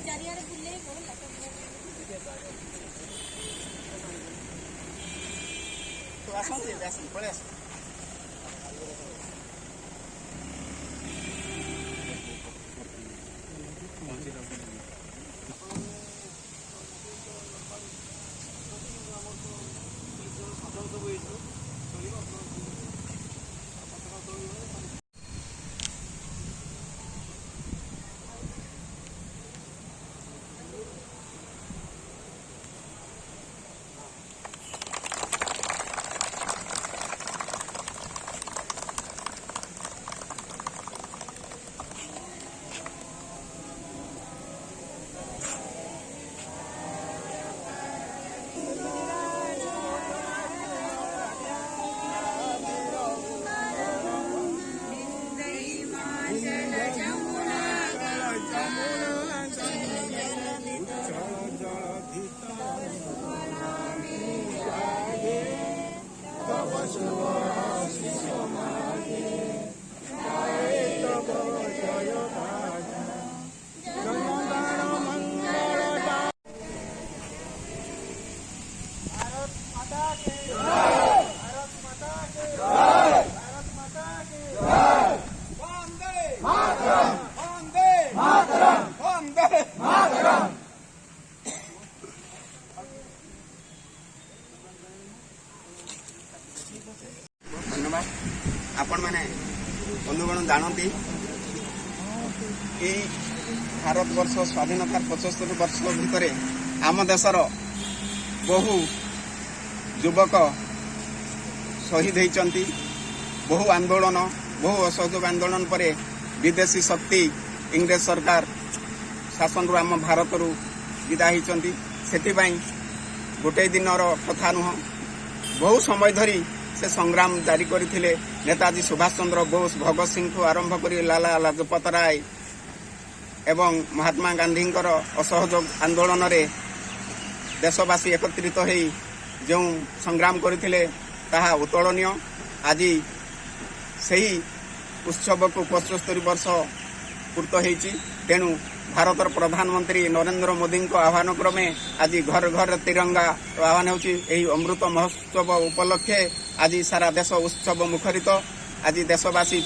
चारियारे बुले तो आसंती पड़े आस धन्यवाद। आपण मैंने बंधुगण जानती ये भारत वर्ष स्वाधीनतार 75 वर्ष भितर आम देशर बहु युवक शहीद होती। बहु आंदोलन बहु असहयोग आंदोलन पर विदेशी शक्ति इंग्रेज सरकार शासन आम भारत विदा होती। से गोटे दिन कथा नुह बहु समय धरी से संग्राम जारी करथिले। नेताजी सुभाष चंद्र बोस भगत सिंह को आरंभ कर लाला लाजपत राय एवं महात्मा गांधी असहयोग आंदोलन रे देशवासी एकत्रित हो जो संग्राम करथिले ताहा उत्तोलनीय। आज सही उत्सव को 75 वर्ष पूर्त होती। तेणु भारतर प्रधानमंत्री नरेंद्र मोदी आह्वान क्रमे आज घर घर तिरंगा आह्वान होची। अमृत महोत्सव उपलक्षे आज सारा देश उत्सव मुखरित। आज देशवासी